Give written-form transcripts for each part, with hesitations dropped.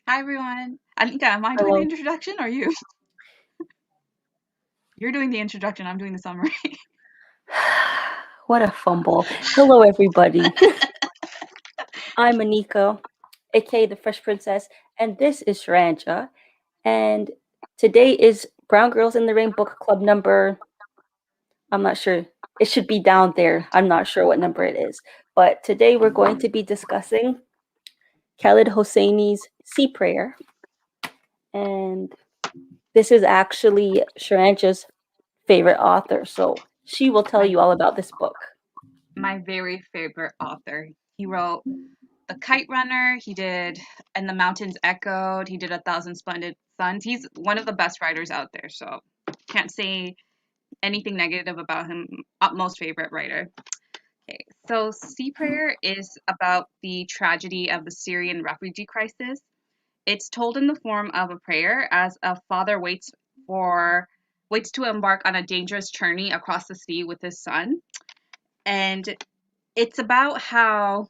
Hi everyone. Anika, am I doing the Hello. introduction or you? You're doing the introduction, I'm doing the summary. What a fumble. Hello, everybody. I'm Anika, aka the Fresh Princess, and this is Sharanja. And today is Brown Girls in the Rain Book Club number. I'm not sure. It should be down there. I'm not sure what number it is. But today we're going to be discussing Khaled Hosseini's Sea Prayer. And this is actually Sharanja's favorite author. So she will tell my you all about this book. my very favorite author. He wrote The Kite Runner, he did And the Mountains Echoed, he did A Thousand Splendid Suns. He's one of the best writers out there, so can't say anything negative about him. Utmost favorite writer. Okay, so Sea Prayer is about the tragedy of the Syrian refugee crisis. It's told in the form of a prayer as a father waits to embark on a dangerous journey across the sea with his son. And it's about how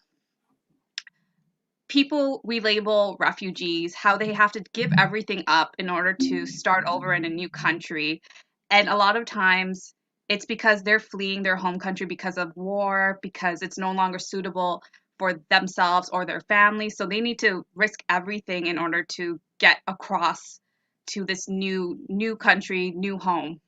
people we label refugees, how they have to give everything up in order to start over in a new country. And a lot of times it's because they're fleeing their home country because of war, because it's no longer suitable for themselves or their family. So they need to risk everything in order to get across to this new country, new home.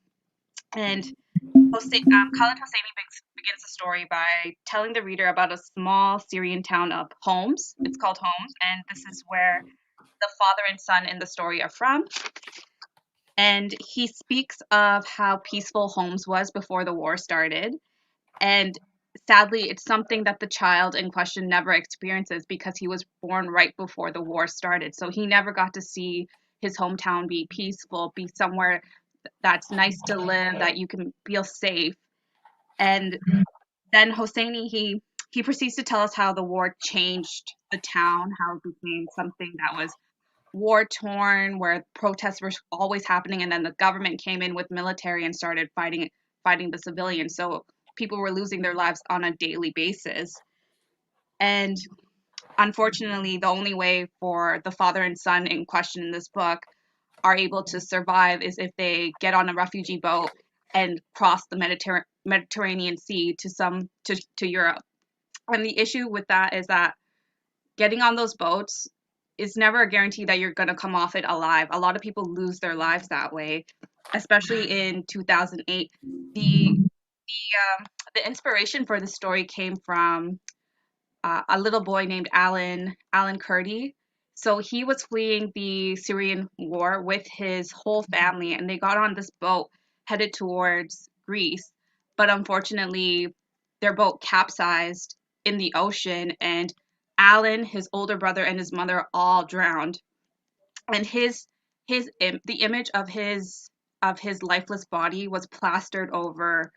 And Khaled Hosseini begins the story by telling the reader about a small Syrian town of Homs. It's called Homs, and this is where the father and son in the story are from. And he speaks of how peaceful Homs was before the war started. And sadly, it's something that the child in question never experiences because he was born right before the war started. So he never got to see his hometown be peaceful, be somewhere that's nice to live, that you can feel safe. And then Hosseini, he proceeds to tell us how the war changed the town, how it became something that was war torn, where protests were always happening, and then the government came in with military and started fighting the civilians. So people were losing their lives on a daily basis. And unfortunately, the only way for the father and son in question in this book are able to survive is if they get on a refugee boat and cross the Mediterranean Sea to Europe. And the issue with that is that getting on those boats is never a guarantee that you're going to come off it alive. A lot of people lose their lives that way, especially in 2008. The inspiration for the story came from a little boy named Alan Kurdi. So he was fleeing the Syrian war with his whole family, and they got on this boat headed towards Greece. But unfortunately, their boat capsized in the ocean, and Alan, his older brother, and his mother all drowned. And the image of his lifeless body was plastered over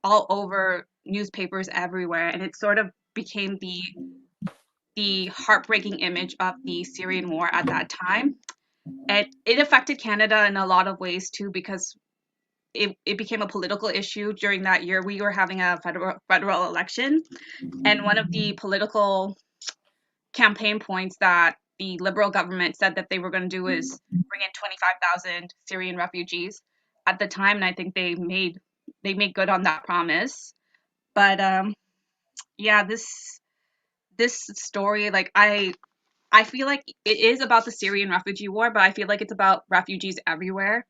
all over newspapers everywhere, and it sort of became the heartbreaking image of the Syrian war at that time. And it affected Canada in a lot of ways too, because it became a political issue during that year. We were having a federal election, and one of the political campaign points that the Liberal government said that they were going to do is bring in 25,000 Syrian refugees at the time, and I think they made good on that promise. But yeah, this story, like I feel like it is about the Syrian refugee war, but I feel like it's about refugees everywhere.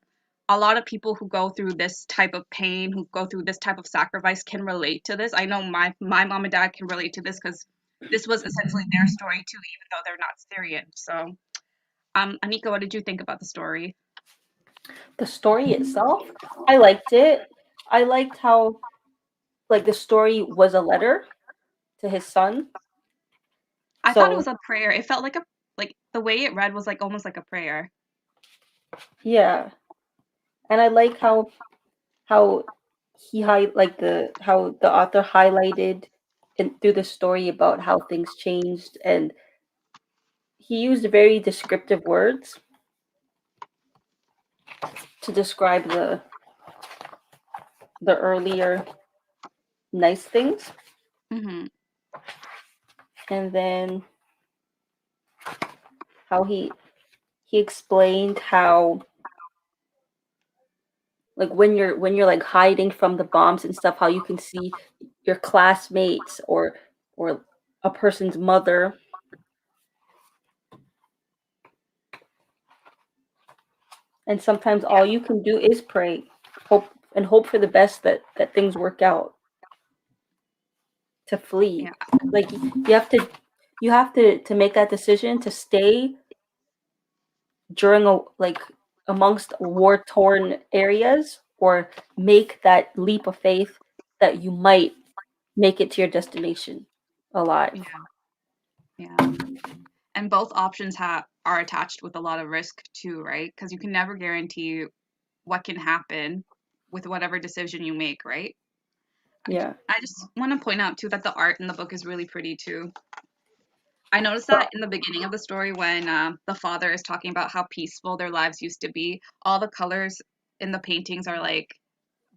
A lot of people who go through this type of pain, who go through this type of sacrifice, can relate to this. I know my mom and dad can relate to this because this was essentially their story too, even though they're not Syrian. So, Anika, what did you think about the story? The story itself, I liked it. I liked how the story was a letter to his son. I thought it was So a prayer. It felt like the way it read was like almost like a prayer. yeah, and I like how how the author highlighted through the story about how things changed, and he used very descriptive words to describe the earlier nice things, Hmm. and then how he he explained how like when you're like hiding from the bombs and stuff, how you can see your classmates or a person's mother. And sometimes Yeah. all you can do is pray, hope for the best that things work out to flee. Yeah. Like you have to make that decision to stay during a like amongst war torn areas or make that leap of faith that you might make it to your destination alive. Yeah. Yeah. And both options are attached with a lot of risk too, right? Because you can never guarantee what can happen with whatever decision you make, right? Yeah. I just want to point out too that the art in the book is really pretty too. I noticed So that in the beginning of the story when the father is talking about how peaceful their lives used to be, all the colors in the paintings are like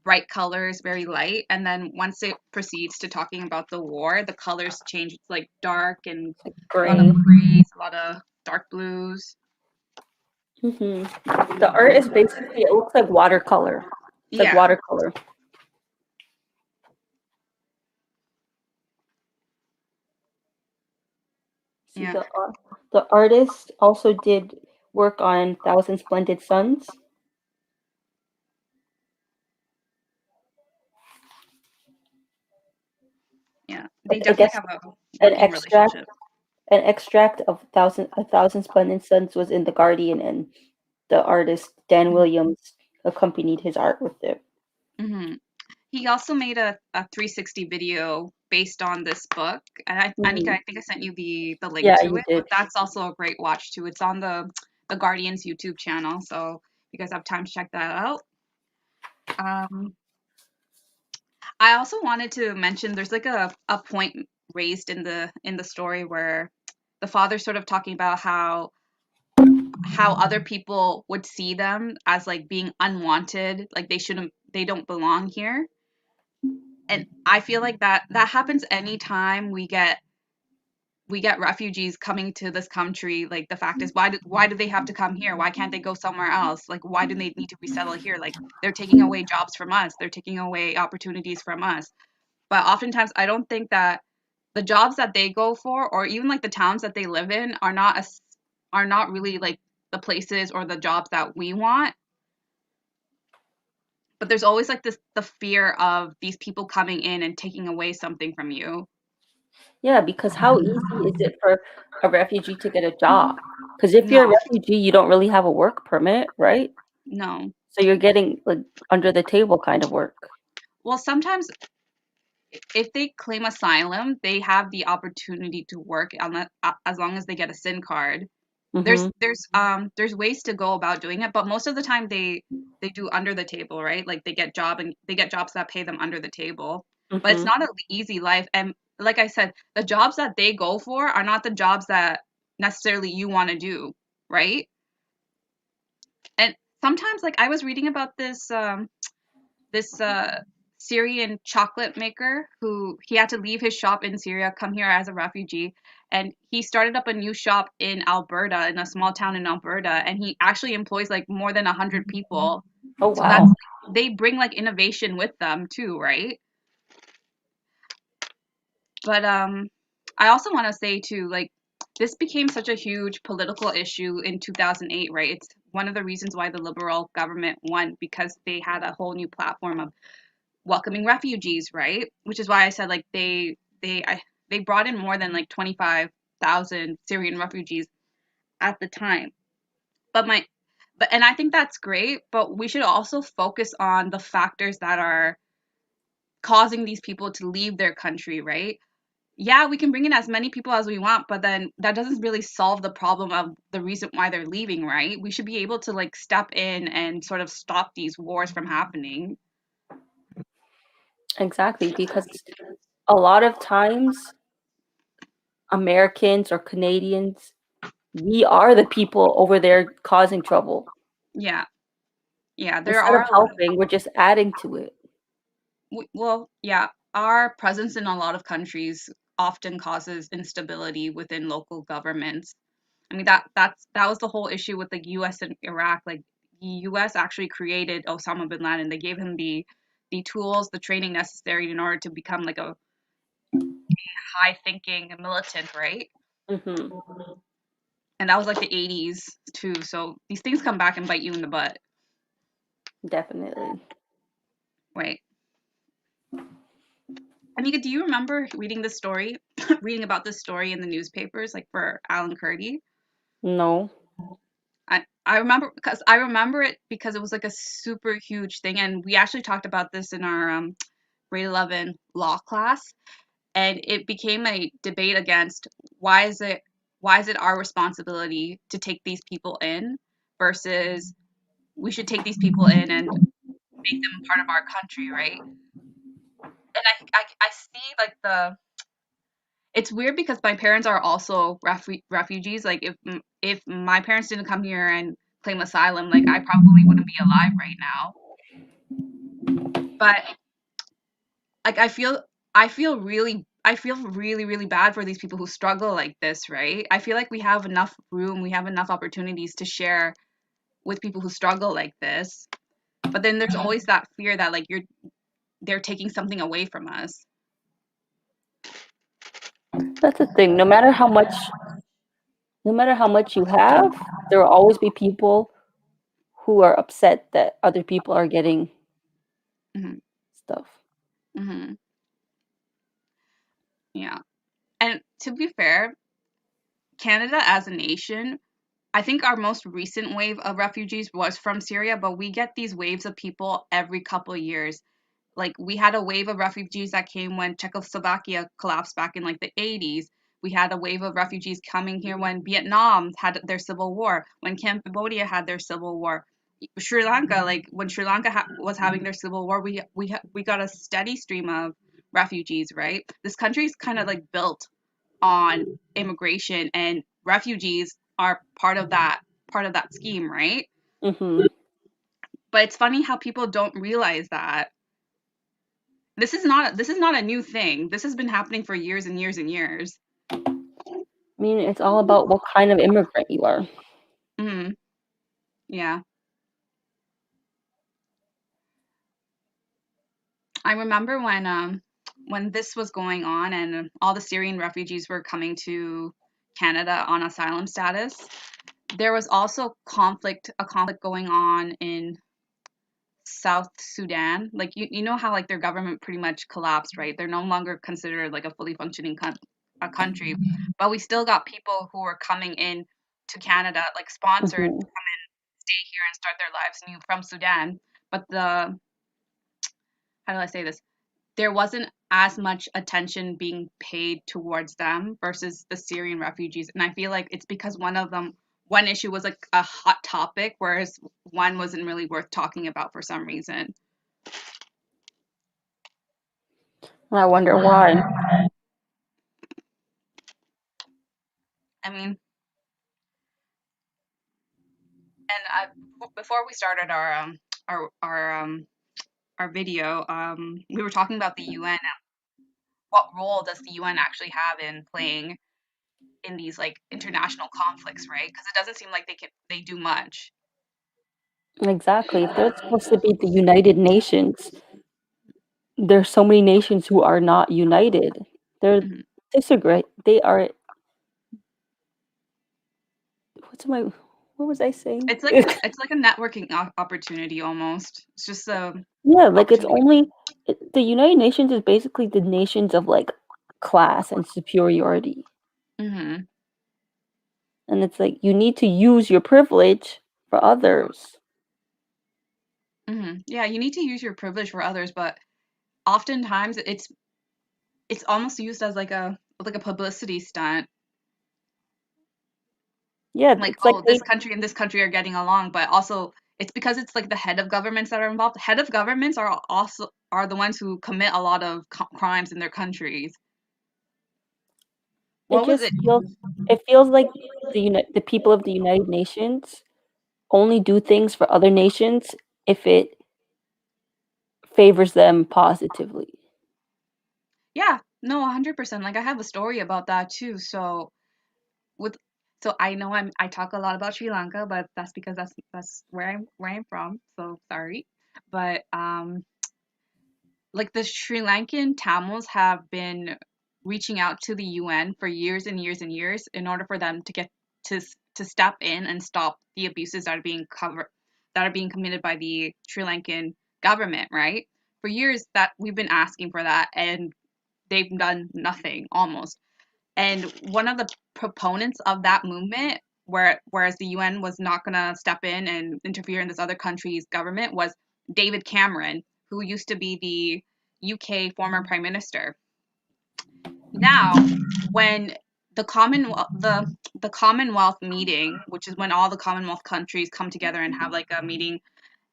bright colors, very light, and then once it proceeds to talking about the war, the colors change. It's like dark and a lot of gray. grays, a lot of dark blues. The art is basically it looks like watercolor. It's like Yeah, watercolor. See yeah, the artist also did work on Thousand Splendid Suns. yeah. They I definitely guess have a an working extract relationship. an extract of a thousand splendid suns was in the Guardian, and the artist Dan Williams accompanied his art with it. Hmm. He also made a 360 video based on this book, and Anika, Mhm. I think I sent you the link Yeah, to you it. did. But that's also a great watch too. It's on the Guardian's YouTube channel, so if you guys have time to check that out. Um, I also wanted to mention there's like a point raised in the story where the father's sort of talking about how other people would see them as like being unwanted, like they don't belong here. And I feel like that happens anytime we get refugees coming to this country. Like the fact is, why do they have to come here? Why can't they go somewhere else? Like why do they need to resettle here? Like they're taking away jobs from us. They're taking away opportunities from us. But oftentimes I don't think that the jobs that they go for or even like the towns that they live in are not really like the places or the jobs that we want. But there's always like this the fear of these people coming in and taking away something from you. Yeah, because how easy is it for a refugee to get a job? Because if you're a No, refugee, you don't really have a work permit, right? no. So you're getting like under the table kind of work. Well, sometimes if they claim asylum, they have the opportunity to work as long as they get a SIN card. Mhm. There's ways to go about doing it, but most of the time they do under the table, right? Like they get jobs that pay them under the table. But it's Mhm. not an easy life. And like I said, the jobs that they go for are not the jobs that necessarily you want to do, right? And sometimes like I was reading about this Syrian chocolate maker who he had to leave his shop in Syria, come here as a refugee, and he started up a new shop in Alberta, in a small town in Alberta, and he actually employs like more than 100 people. Oh So that's wow. they bring like innovation with them too, right? But I also want to say too, like this became such a huge political issue in 2008, right? It's one of the reasons why the liberal government won because they had a whole new platform of welcoming refugees, right? Which is why I said like they brought in more than like 25,000 Syrian refugees at the time. But my but and I think that's great, but we should also focus on the factors that are causing these people to leave their country, right? Yeah, we can bring in as many people as we want, but then that doesn't really solve the problem of the reason why they're leaving, right? We should be able to like step in and sort of stop these wars from happening. Exactly, because a lot of times Americans or Canadians, we are the people over there causing trouble. Yeah. Yeah, there Instead are of a lot of helping, we're just adding to it. well, yeah, our presence in a lot of countries often causes instability within local governments. I mean that was the whole issue with the U.S. and Iraq. Like the U.S. actually created Osama bin Laden. They gave him the tools, the training necessary in order to become like a high thinking militant, right? Mm-hmm. And that was like the 80s too. So these things come back and bite you in the butt. Definitely. Right. Anika, do you remember reading this story, reading about this story in the newspapers, like for Alan Kurdi? No. I remember because I remember it because it was like a super huge thing, and we actually talked about this in our grade 11 law class, and it became a debate against why is it why is it our responsibility to take these people in versus we should take these people in and make them part of our country, right? And I see like the it's weird because my parents are also refugees. Like if my parents didn't come here and claim asylum, like I probably wouldn't be alive right now. But like I feel really really bad for these people who struggle like this, right? I feel like we have enough room, we have enough opportunities to share with people who struggle like this. But then there's always that fear that like they're taking something away from us. That's the thing. No matter how much you have, there will always be people who are upset that other people are getting Hmm. stuff. Hmm. Yeah. And to be fair, Canada as a nation, I think our most recent wave of refugees was from Syria, but we get these waves of people every couple of years. Like we had a wave of refugees that came when Czechoslovakia collapsed back in like the 80s. We had a wave of refugees coming here when Vietnam had their civil war, when Cambodia had their civil war. Sri Lanka, like when Sri Lanka was having their civil war, we got a steady stream of refugees, right? This country's kind of like built on immigration, and refugees are part of that scheme, right? Mm-hmm. But it's funny how people don't realize that this is not a new thing. This has been happening for years and years and years. I mean, it's all about what kind of immigrant you are. Hmm. Yeah. I remember when this was going on and all the Syrian refugees were coming to Canada on asylum status. There was also a conflict going on in South Sudan. Like you know how like their government pretty much collapsed, right? They're no longer considered like a fully functioning a country, but we still got people who were coming in to Canada, like sponsored Mm-hmm. to come and stay here and start their lives new from Sudan. But the how do I say this? There wasn't as much attention being paid towards them versus the Syrian refugees. And I feel like it's because one issue was like a hot topic, whereas one wasn't really worth talking about for some reason. I wonder why. I mean, and before we started our video, we were talking about the UN. What role does the UN actually have in playing in these like international conflicts, right? Because it doesn't seem like they do much. Exactly. If they're supposed to be the United Nations, there's so many nations who are not united. They're Hmm. disagree. They are. What's my? What was I saying? It's like a networking opportunity almost. It's just a Yeah, like it's opportunity. only the United Nations is basically the nations of like class and superiority. Hmm. And it's like you need to use your privilege for others. Hmm. Yeah, you need to use your privilege for others, but oftentimes it's almost used as like a publicity stunt. Yeah, Like, it's like oh, they this country and this country are getting along, but also it's because it's like the head of governments that are involved. Head of governments are the ones who commit a lot of crimes in their countries. it What was it? just feels it feels like the people of the United Nations only do things for other nations if it favors them positively. Yeah, no, 100%. Like I have a story about that too. So with So I know I talk a lot about Sri Lanka, but that's because that's where I'm from. So sorry. But like the Sri Lankan Tamils have been reaching out to the UN for years and years and years in order for them to get to step in and stop the abuses that are being committed by the Sri Lankan government, right? For years that we've been asking for that, and they've done nothing almost. And one of the proponents of that movement, whereas the UN was not going to step in and interfere in this other country's government, was David Cameron, who used to be the UK former prime minister. Now, when the Commonwealth meeting, which is when all the Commonwealth countries come together and have like a meeting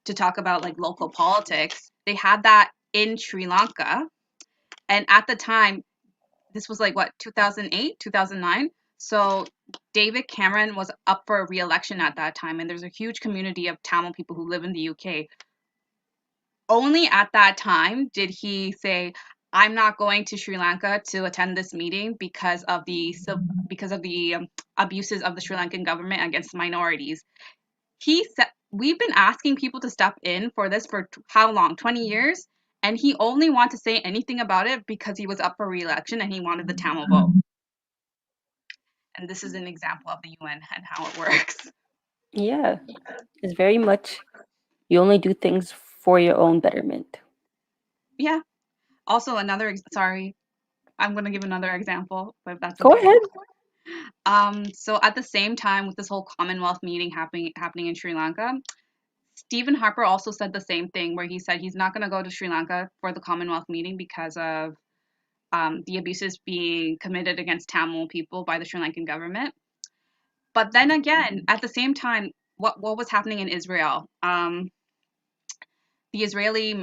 to talk about like local politics, they had that in Sri Lanka. And at the time, this was like what, 2008, 2009. So David Cameron was up for re-election at that time, and there's a huge community of Tamil people who live in the UK. Only at that time did he say, I'm not going to Sri Lanka to attend this meeting because of the abuses of the Sri Lankan government against minorities. He said, we've been asking people to step in for this for how long, 20 years, and he only wanted to say anything about it because he was up for re-election and he wanted the Tamil vote. And this is an example of the UN and how it works. Yeah, it's very much you only do things for your own betterment. Yeah. Also, sorry, I'm going to give another example, but that's Go okay. ahead. So at the same time with this whole Commonwealth meeting happening in Sri Lanka, Stephen Harper also said the same thing, where he said he's not going to go to Sri Lanka for the Commonwealth meeting because of the abuses being committed against Tamil people by the Sri Lankan government. But then again, at the same time, what was happening in Israel? The Israeli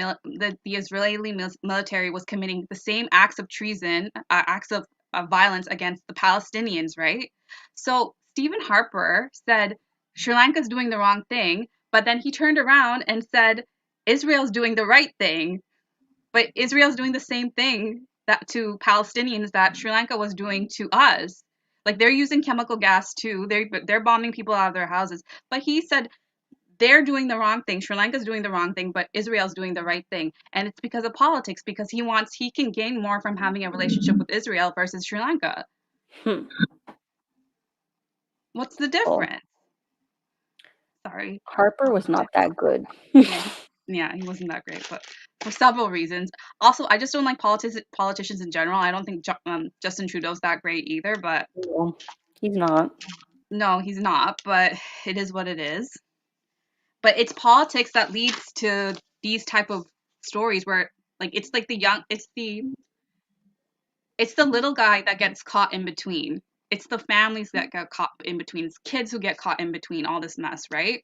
military was committing the same acts of treason, acts of violence against the Palestinians, right? So Stephen Harper said Sri Lanka's doing the wrong thing, but then he turned around and said Israel's doing the right thing, but Israel's doing the same thing that to Palestinians that Sri Lanka was doing to us. Like they're using chemical gas too. They're bombing people out of their houses. But he said they're doing the wrong thing. Sri Lanka's doing the wrong thing, but Israel's doing the right thing. And it's because of politics, because he can gain more from having a relationship with Israel versus Sri Lanka. Hmm. What's the Well, difference? Sorry. Harper was not that good. Yeah, he wasn't that great, but for several reasons. Also, I just don't like politicians in general. I don't think Justin Trudeau's that great either, but No, he's not. no, he's not, but it is what it is. But it's politics that leads to these type of stories where like it's the little guy that gets caught in between. It's the families that get caught in between. It's kids who get caught in between all this mess, right?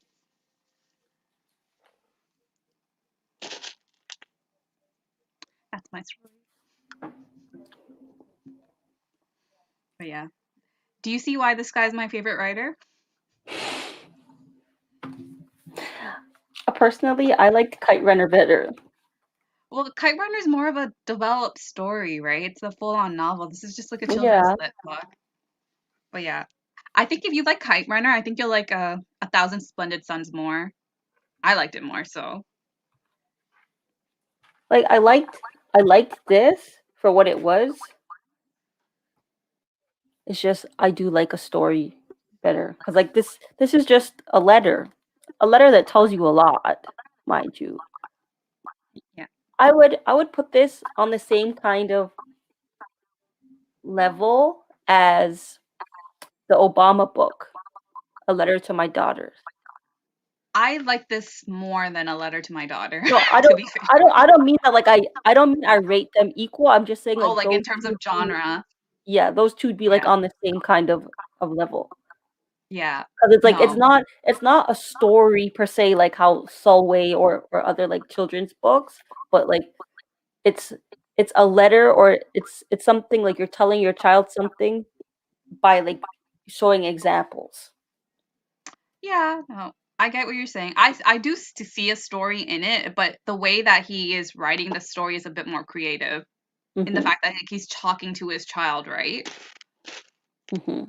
That's my story. But yeah. Do you see why this guy's my favorite writer? Personally, I liked Kite Runner better. Well, Kite Runner is more of a developed story, right? It's a full-on novel. This is just like a children's Yeah, lit book. But yeah. I think if you like Kite Runner, I think you'll like A Thousand Splendid Suns more. I liked it more, so like I liked this for what it was. It's just I do like a story better because like this is just a letter that tells you a lot, mind you. yeah. I would put this on the same kind of level as the Obama book, A Letter to My Daughters. I like this more than A Letter to My Daughter, No, to be fair. I don't mean that like I don't mean I rate them equal. I'm just saying Oh, like like those in terms two of would be, genre. yeah, those two would be like Yeah. on the same kind of level. Yeah. Because it's like No. it's not a story per se like how Solway or other like children's books, but like it's it's a letter or it's something like you're telling your child something by like showing examples. Yeah, no. I get what you're saying. I do to see a story in it, but the way that he is writing the story is a bit more creative in the Hmm. fact that like, he's talking to his child, right? Hmm.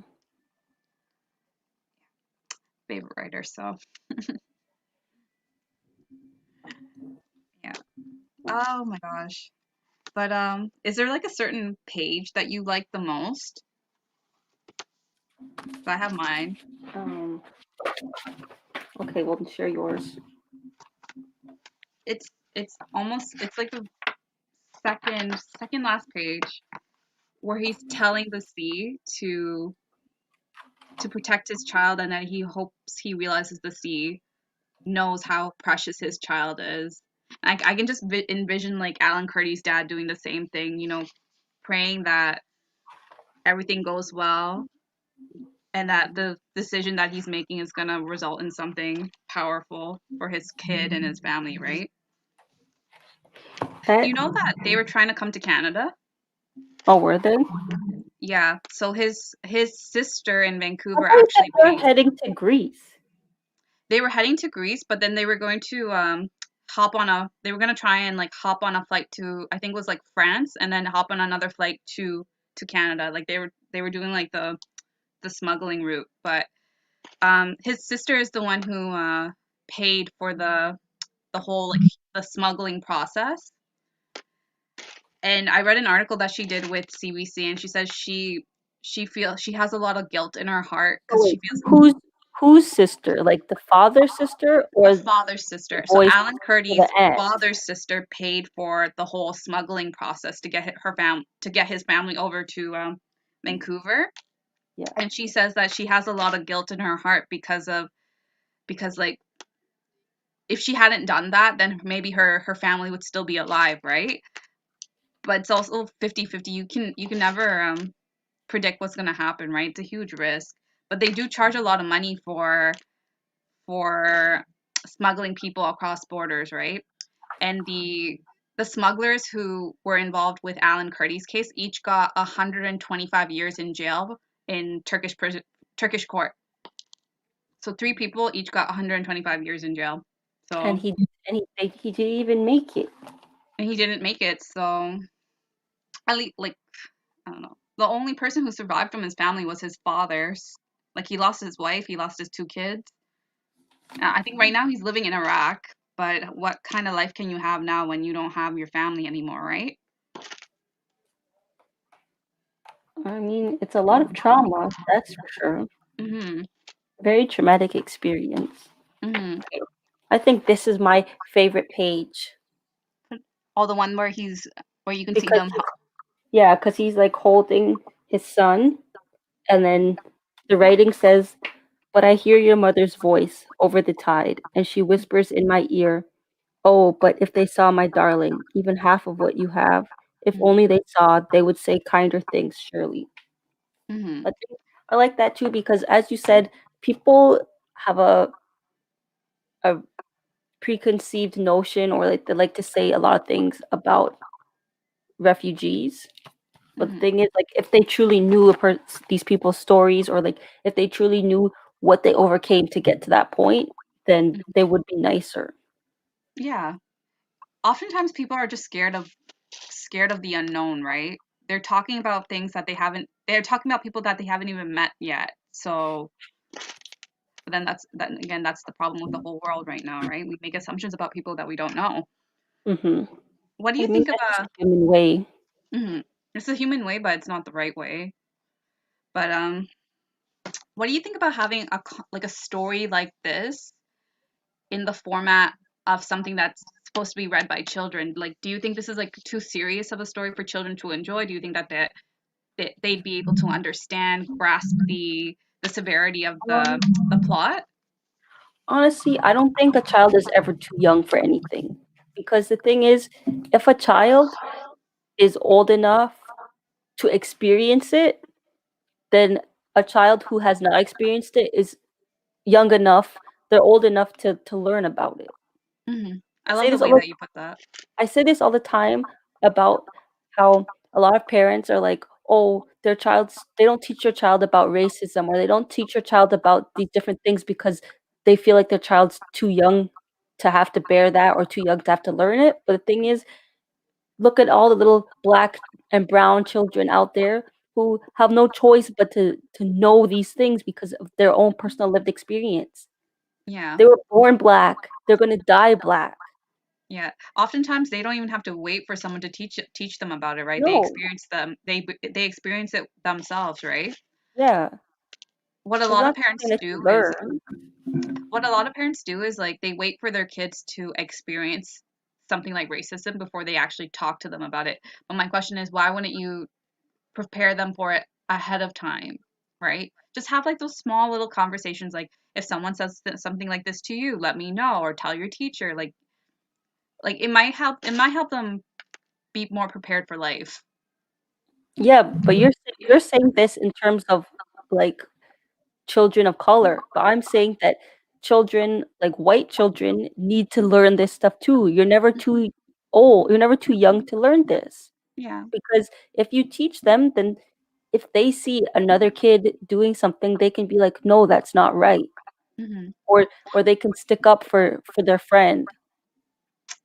favorite writer. So yeah. Oh my gosh. But is there like a certain page that you like the most? So I have mine. Um, okay, well, share yours. It's it's like the second last page where he's telling the sea to protect his child, and that he hopes he realizes the sea knows how precious his child is. I can just envision like Alan Kurdi's dad doing the same thing, praying that everything goes well and that the decision that he's making is going to result in something powerful for his kid and his family, right? That, You know that they were trying to come to Canada? oh, were they? Yeah. So his sister in I Vancouver thought you said actually they were paid. heading to Greece. They were heading to Greece, but then they were going to they were going to try and like hop on a flight to, I think it was like France, and then hop on another flight to Canada. Like they were doing like the smuggling route, but his sister is the one who paid for the whole like the smuggling process. And I read an article that she did with CBC, and she says she feels she has a lot of guilt in her heart Oh, because wait, she feels whose sister? Like the father's sister the or father's the sister. So boy's Alan or the Kurdi's aunt? father's sister paid for the whole smuggling process to get to get his family over to Vancouver. Yeah. And she says that she has a lot of guilt in her heart because like if she hadn't done that, then maybe her family would still be alive, right? But it's also 50-50. You can never predict what's going to happen, right? It's a huge risk. But they do charge a lot of money for smuggling people across borders, right? And the smugglers who were involved with Alan Kurdi's case each got 125 years in jail in Turkish court. So three people each got 125 years in jail. And So he didn't even make it. and he didn't make it. So at least like I don't know. The only person who survived from his family was his father. Like he lost his wife, he lost his two kids. I think right now he's living in Iraq, but what kind of life can you have now when you don't have your family anymore, right? I mean, it's a lot of trauma, that's for sure. Mhm. Very traumatic experience. Mhm. I think this is my favorite page Oh, the one where you can see because them. yeah, because he's like holding his son, and then the writing says, "But I hear your mother's voice over the tide, and she whispers in my ear, 'Oh, but if they saw my darling, even half of what you have, if Mhm. only they saw, they would say kinder things, surely.'" Mhm. I like that too because, as you said, people have a preconceived notion, or like they like to say a lot of things about refugees. But the Mhm. thing is, like, if they truly knew these people's stories, or like if they truly knew what they overcame to get to that point, then Mhm. they would be nicer. Yeah. Oftentimes people are just scared of the unknown, right? They're talking about things that they're talking about people that they haven't even met yet. So, but then that's the problem with the whole world right now, right? We make assumptions about people that we don't know. Hmm. What do I you mean, think that's just about? a human way. Mhm. It's a human way, but it's not the right way. But what do you think about having like a story like this in the format of something that's supposed to be read by children? Like, do you think this is like too serious of a story for children to enjoy? Do you think that they'd be able to understand, grasp the severity of the Um, the plot? Honestly, I don't think a child is ever too young for anything. Because the thing is, if a child is old enough to experience it, then a child who has not experienced it is young enough, they're old enough to learn about it. Hmm. I I love say the this way all the that you put that. I say this all the time about how a lot of parents are like, "Oh, they don't teach your child about racism, or they don't teach your child about these different things because they feel like their child's too young to have to bear that, or too young to have to learn it." But the thing is, look at all the little black and brown children out there who have no choice but to know these things because of their own personal lived experience. Yeah. They were born black. They're gonna die black. Yeah. Oftentimes they don't even have to wait for someone to teach them about it, right? They No. experience they experience it themselves, right? Yeah. What a It's lot of not something parents that you do is learn. like they wait for their kids to experience something like racism before they actually talk to them about it. But my question is, why wouldn't you prepare them for it ahead of time, right? Just have like those small little conversations, like if someone says something like this to you, let me know, or tell your teacher. Like it might help them be more prepared for life. Yeah, but you're saying this in terms of, like, children of color, but I'm saying that children, like white children, need to learn this stuff too. You're never too old, you're never too young to learn this. Yeah. Because if you teach them, then if they see another kid doing something, they can be like, "No, that's not right." Hmm. Or they can stick up for their friend.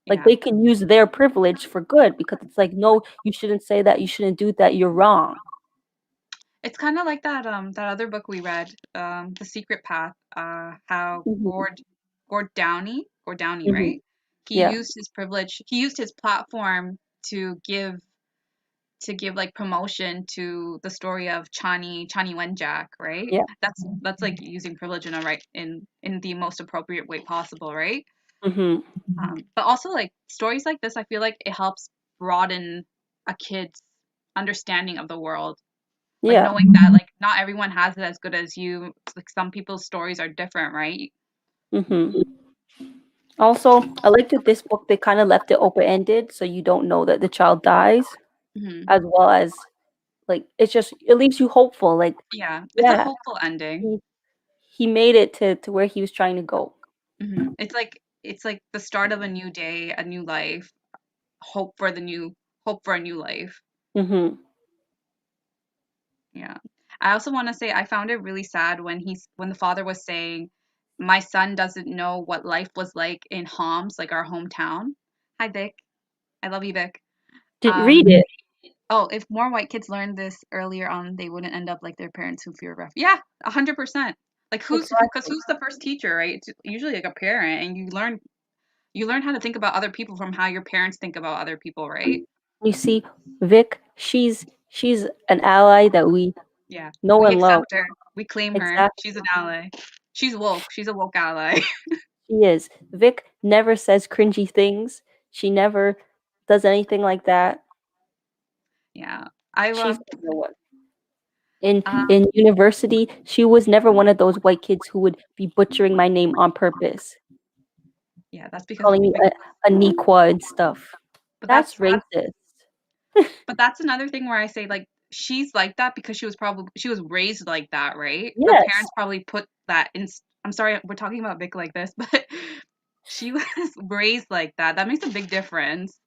Like, Yeah. they can use their privilege for good because it's like, "No, you shouldn't say that, you shouldn't do that, you're wrong." It's kind of like that other book we read, The Secret Path, how Mhm, Gord Downey, mhm. right? He Yeah, used his privilege, he used his platform to give like promotion to the story of Chani Wenjack, right? yeah. That's like using privilege in a right in the most appropriate way possible, right? Mhm. But also like stories like this, I feel like it helps broaden a kid's understanding of the world. Like Yeah. knowing that like not everyone has it as good as you. Like some people's stories are different, right? Mhm. Also, I like that this book, they kinda left it open-ended, so you don't know that the child dies, Hmm. as well as, like, it's just it leaves you hopeful, like, Yeah, it's a yeah, hopeful ending. he he made it to where he was trying to go. It's like the start of a new day, a new life, hope for the new hope for a new life. Mhm. Yeah. I also want to say I found it really sad when the father was saying, "My son doesn't know what life was like in Homs, like our hometown." Hi, Vic. I love you, Vic. Did read Um, it. oh, if more white kids learned this earlier on, they wouldn't end up like their parents who fear ref. Yeah, 100%. Like because Exactly. who's the first teacher, right? It's usually like a parent, and you learn how to think about other people from how your parents think about other people, right? You see, Vic, she's an ally that we Yeah. know We and love. accept her. We claim her. She's Exactly. an ally. She's woke. She's a woke ally. She is. Vic never says cringy things. She never does anything like that. Yeah. I She's love the real one. In um in university, she was never one of those white kids who would be butchering my name on purpose, yeah, that's because calling me a Aniqua and stuff. but That's racist. that's another thing where I say like she's like that because she was raised like that, right? Her Yes, parents probably put that in. I'm sorry, we're talking about Vic like this, but she was raised like that. That makes a big difference.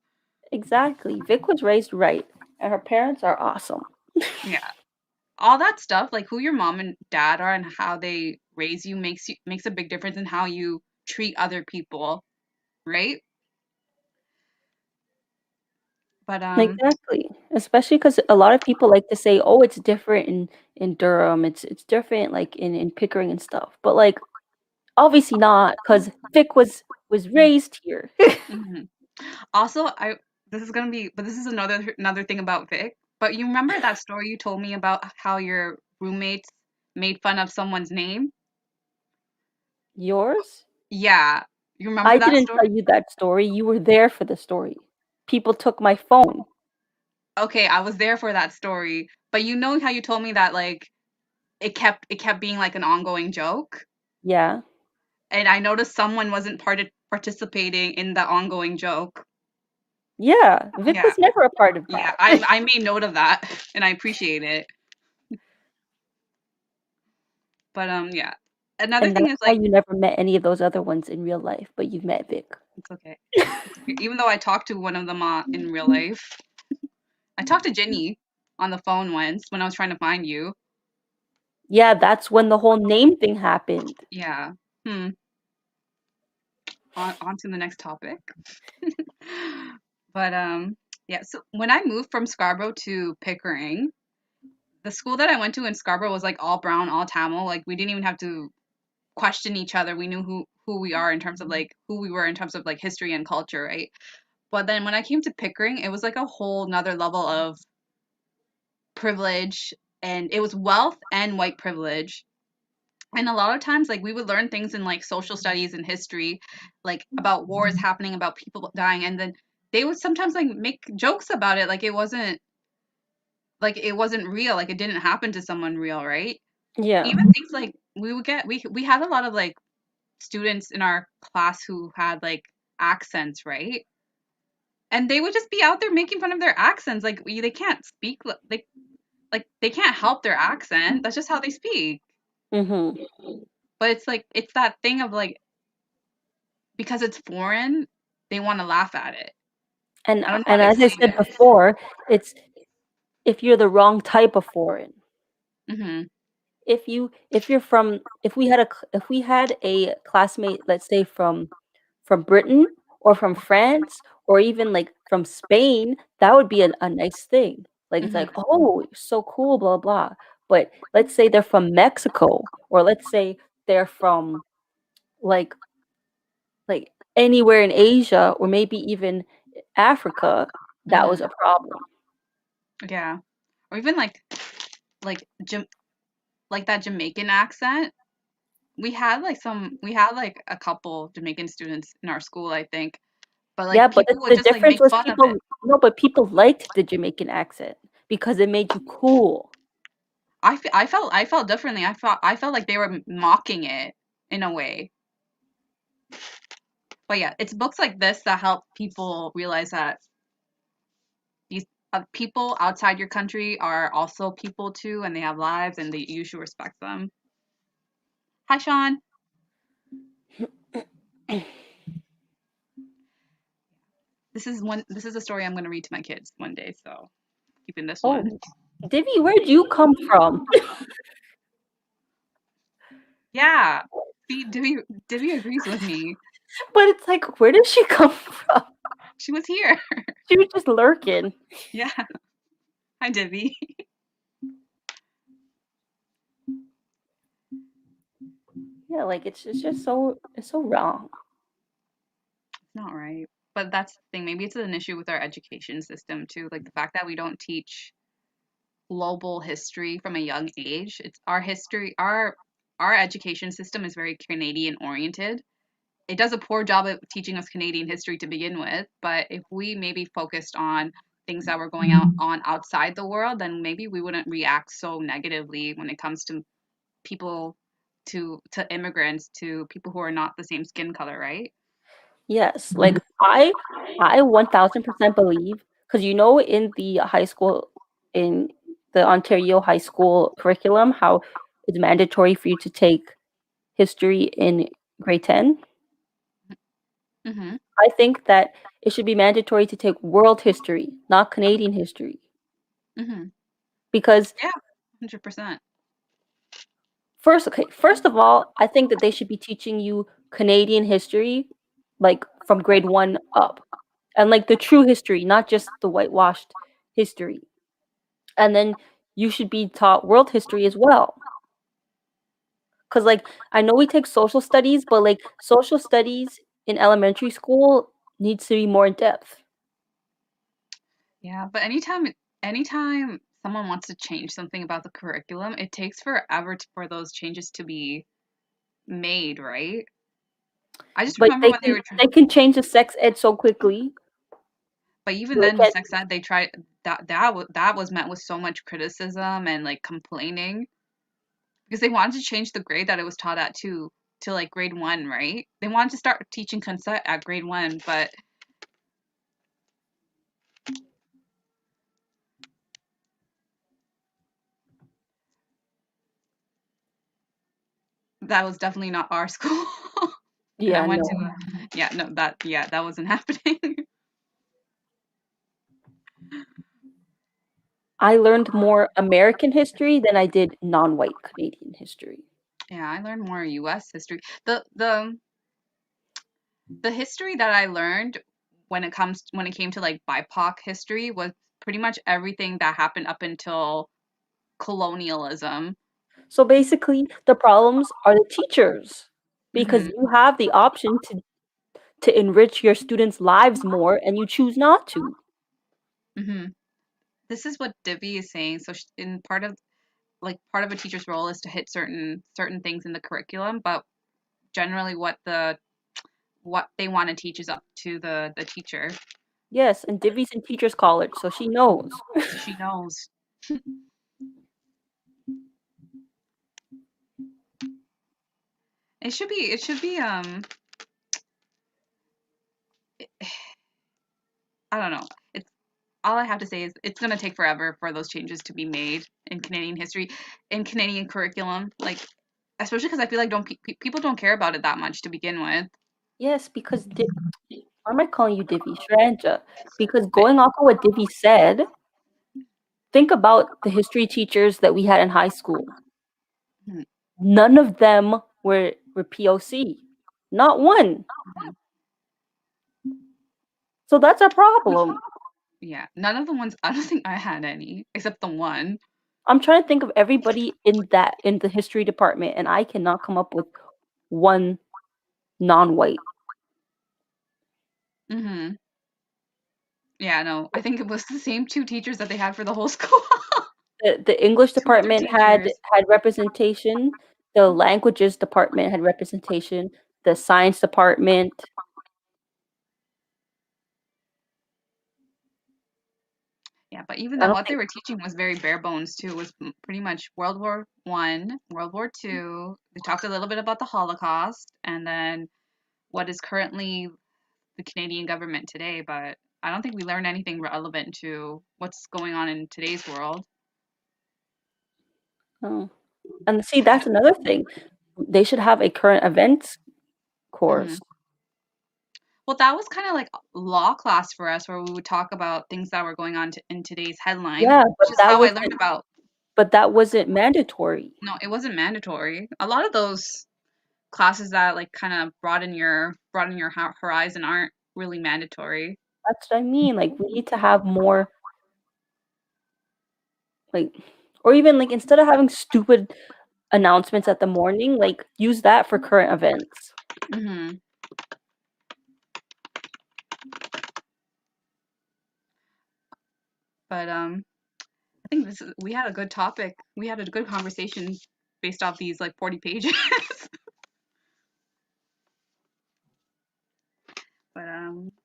exactly. Vic was raised right, and her parents are awesome. Yeah. All that stuff, like who your mom and dad are and how they raise you makes a big difference in how you treat other people, right? But Exactly. Especially because a lot of people like to say, "Oh, it's different in Durham. It's different like in Pickering and stuff." But like obviously not, because Vic was raised here. mhm. Also, I this is gonna be, but this is another thing about Vic. But you remember that story you told me about how your roommates made fun of someone's name? Yours? Yeah, you remember I that didn't story? tell you that story. You were there for the story. People took my phone. Okay, I was there for that story. But you know how you told me that like it kept being like an ongoing joke, Yeah. and I noticed someone wasn't participating in the ongoing joke. Yeah. Vic Yeah, was never a part of yeah, that. I made note of that, and I appreciate it. But yeah, another And thing that's is why like you never met any of those other ones in real life, but you've met Vic. it's okay. It's okay. Even though I talked to one of them in real life, I talked to Jenny on the phone once when I was trying to find you. Yeah, that's when the whole name thing happened. Yeah. Hmm. On to the next topic. But yeah. So when I moved from Scarborough to Pickering, the school that I went to in Scarborough was like all brown, all Tamil. Like we didn't even have to question each other. We knew who we are in terms of like who we were in terms of like history and culture, right? But then when I came to Pickering, it was like a whole nother level of privilege, and it was wealth and white privilege. And a lot of times like we would learn things in like social studies and history, like about wars happening, about people dying, and then they would sometimes like make jokes about it like it wasn't real, like it didn't happen to someone real, right? Yeah. Even things like we had a lot of like students in our class who had like accents, right? And they would just be out there making fun of their accents. Like they can't speak like they can't help their accent. That's just how they speak. Mm-hmm. But it's like it's that thing of like because it's foreign, they want to laugh at it. And I don't know how and to as I explain said it. before, it's if you're the wrong type of foreign. Mhm. If we had a classmate, let's say from Britain or from France or even like from Spain, that would be a nice thing. Like it's like, Mhm. oh, you're so cool, blah blah. But let's say they're from Mexico, or let's say they're from like like anywhere in Asia or maybe even Africa, that was Mhm. a problem. Yeah. Or even like like that Jamaican accent. We had like a couple Jamaican students in our school, I think. But Yeah, like but people would the just like difference make was fun of it. people no, but people liked the Jamaican accent because it made you cool. I felt differently. I felt like they were mocking it in a way. But yeah, it's books like this that help people realize that these people outside your country are also people too, and they have lives, and you should respect them. Hi, Sean. This is a story I'm going to read to my kids one day. So keeping this one. Oh, Divi, where'd you come from? Yeah. See, Divya agrees with me. But it's like, where did she come from? She was here. She was just lurking. Yeah. Hi, Divvy. Yeah, like it's just so wrong. Not right. But that's the thing. Maybe it's an issue with our education system too. Like the fact that we don't teach global history from a young age. It's our history, our education system is very Canadian oriented. It does a poor job of teaching us Canadian history to begin with, but if we maybe focused on things that were going on outside the world, then maybe we wouldn't react so negatively when it comes to people to immigrants, to people who are not the same skin color, right? Yes, like I 1000% believe because you know in the high school in the Ontario high school curriculum how it's mandatory for you to take history in grade 10. Mhm. I think that it should be mandatory to take world history, not Canadian history. Mhm. Because Yeah, 100%. first of all, I think that they should be teaching you Canadian history like from grade 1 up. And like the true history, not just the whitewashed history. And then you should be taught world history as well. Cuz like I know we take social studies, but like social studies in elementary school needs to be more in depth. Yeah, but anytime someone wants to change something about the curriculum, it takes forever for those changes to be made, right? I just But remember when they were trying, they can change the sex ed so quickly. but even So they then the can't. sex ed they tried that was met with so much criticism and like complaining because they wanted to change the grade that it was taught at to like grade 1, right? They wanted to start teaching consent at grade 1, but that was definitely not our school. And I Yeah, went to no. yeah, no, that wasn't happening. I learned more American history than I did non-white Canadian history. Yeah, I learned more US history. The history that I learned when it came to like BIPOC history was pretty much everything that happened up until colonialism. So basically, the problems are the teachers because Hmm. you have the option to enrich your students' lives more and you choose not to. Hmm. This is what Divi is saying. So in part of a teacher's role is to hit certain things in the curriculum, but generally what they want to teach is up to the teacher. Yes, and Divi's in teachers college, so she knows. So she knows. It should be I don't know. It's all I have to say is it's going to take forever for those changes to be made in Canadian history, in Canadian curriculum, like especially because I feel like don't people don't care about it that much to begin with. Yes, because why am I calling you Divi? Shranja. Because But going off of what Divi said, think about the history teachers that we had in high school. mhm, None of them were POC. Not one. mhm. So that's a problem. Yeah, none of the ones I don't think I had any except the one. I'm trying to think of everybody in the history department, and I cannot come up with one non-white. Hmm. Yeah, no, I think it was the same two teachers that they had for the whole school. The English Two other department teachers. had representation. The languages department had representation. The science department. Yeah, but even I then, don't what they think. were teaching was very bare bones too. It was pretty much World War One, World War Two. They talked a little bit about the Holocaust, and then what is currently the Canadian government today. But I don't think we learned anything relevant to what's going on in today's world. Oh. And see, that's another thing. They should have a current events Hmm. course. Well, that was kind of like law class for us, where we would talk about things that were going on in today's headlines, Yeah, which is how I learned about. but that wasn't mandatory. No, it wasn't mandatory. A lot of those classes that like kind of broaden your horizon aren't really mandatory. That's what I mean. Like we need to have more like or even like instead of having stupid announcements at the morning, like use that for current events. Hmm. But I think we had a good topic. We had a good conversation based off these like 40 pages. But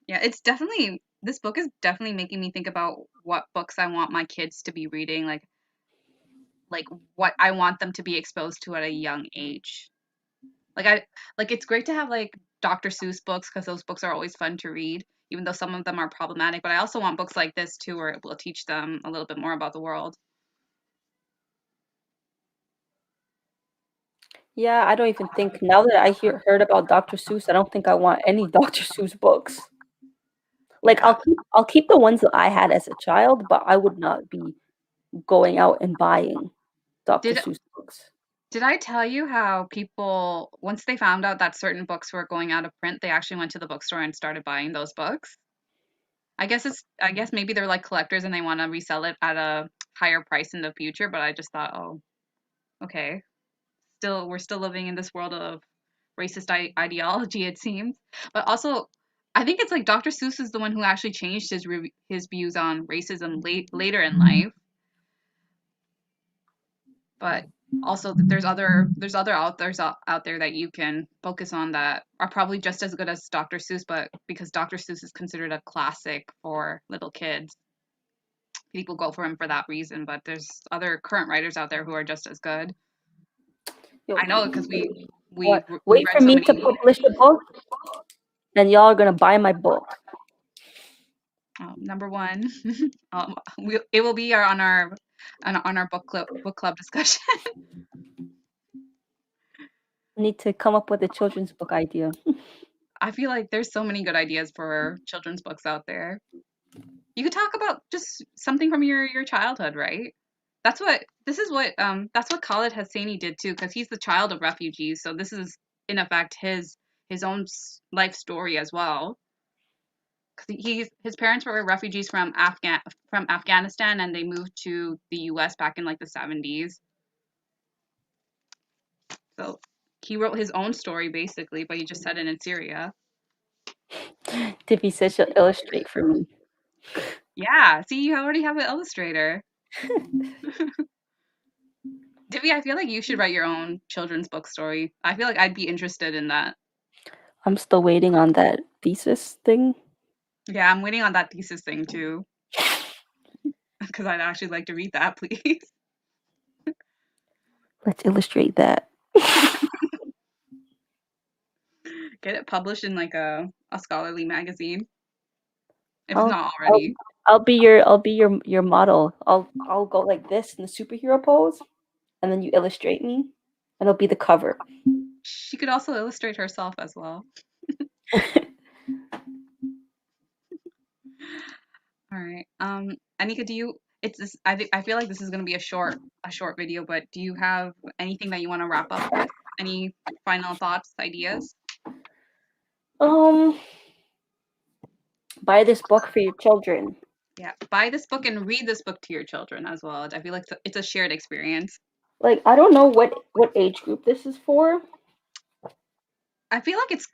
yeah, it's definitely this book is definitely making me think about what books I want my kids to be reading, like what I want them to be exposed to at a young age. Like I like it's great to have like Dr. Seuss books because those books are always fun to read, even though some of them are problematic. But I also want books like this too, where it will teach them a little bit more about the world. Yeah, I don't even think now that heard about Dr. Seuss, I don't think I want any Dr. Seuss books. Like Yeah. I'll keep the ones that I had as a child, but I would not be going out and buying Dr. Did Seuss books. did I tell you how people once they found out that certain books were going out of print, they actually went to the bookstore and started buying those books? I guess maybe they're like collectors and they want to resell it at a higher price in the future, but I just thought, "Oh, okay. We're still living in this world of racist ideology it seems." But also I think it's like Dr. Seuss is the one who actually changed his views on racism later in life. But also there's other authors out there that you can focus on that are probably just as good as Dr. Seuss, but because Dr. Seuss is considered a classic for little kids, people go for him for that reason, but there's other current writers out there who are just as good. Yo, I know because we what? we Wait read for so me many. to publish a book, and y'all are gonna buy my book. Number one, it will be on our book club discussion. I need to come up with a children's book idea. I feel like there's so many good ideas for children's books out there. You could talk about just something from your childhood, right? That's what Khaled Hosseini did too, because he's the child of refugees. So this is in effect his own life story as well. 'cause his parents were refugees from Afghanistan, and they moved to the U.S. back in like the 70s. So he wrote his own story basically, but he just set it in Syria. Tiffy says she'll illustrate for me. Yeah, see, you already have an illustrator. Divya, I feel like you should write your own children's book story. I feel like I'd be interested in that. I'm still waiting on that thesis thing. Yeah, I'm waiting on that thesis thing too, because I'd actually like to read that, please. Let's illustrate that. Get it published in like a scholarly magazine, if it's I'll not I'll already. I'll be your model. I'll go like this in the superhero pose, and then you illustrate me, and it'll be the cover. She could also illustrate herself as well. All right. Anika, do you? It's this. I feel like this is gonna be a short video, but do you have anything that you want to wrap up with? Any final thoughts, ideas? Um, buy this book for your children. Yeah, buy this book and read this book to your children as well. I feel like it's a shared experience. Like I don't know what age group this is for. I feel like it's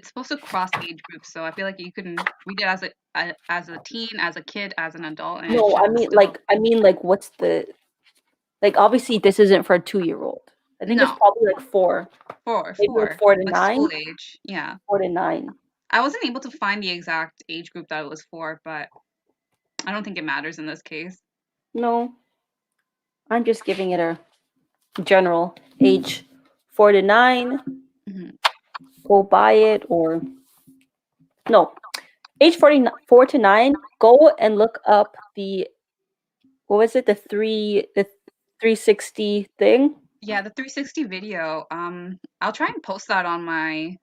supposed to cross age groups, so I feel like you can read it as a teen, as a kid, as an adult, and it No, should still I mean like what's the like obviously this isn't for a 2-year-old. I think it's no probably like 4, maybe like 4 to like 9, school age. Yeah, 4 to 9. I wasn't able to find the exact age group that it was for, but I don't think it matters in this case. No, I'm just giving it a general age 4 to 9. Hmm. Go buy it or no, age 44 to 9. Go and look up the what was it the 360 thing. Yeah, the 360 video. I'll try and post that on my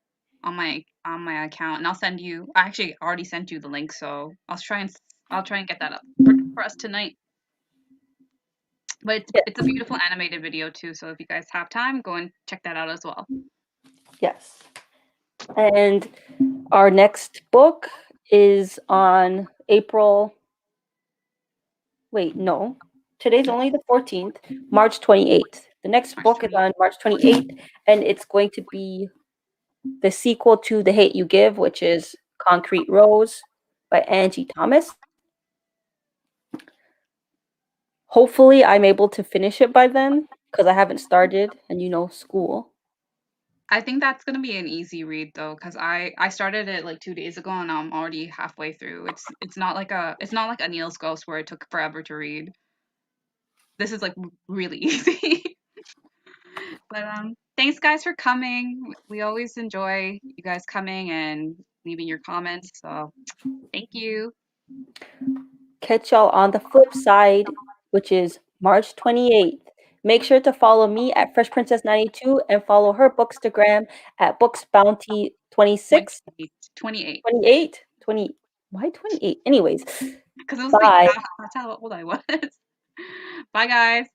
account, and I'll send you. I actually already sent you the link, so I'll try and get that up for us tonight. But it's a beautiful animated video too, so if you guys have time, go and check that out as well. Yes. And our next book is on April. Wait, no. Today's only the 14th, March 28th. The next March book is 20. on March 28th, and it's going to be the sequel to The Hate You Give, which is Concrete Rose by Angie Thomas. Hopefully, I'm able to finish it by then because I haven't started, and school. I think that's gonna be an easy read though, because I started it like 2 days ago and I'm already halfway through. It's not like a Neil's Ghost where it took forever to read. This is like really easy. But thanks guys for coming. We always enjoy you guys coming and leaving your comments. So thank you. Catch y'all on the flip side, which is March 28th. Make sure to follow me at Fresh Princess 92 and follow her Bookstagram at Books Bounty 26, 28. 28. 28, 20. Why 28? Anyways, Because it was like bye. that's how old I was. Bye guys.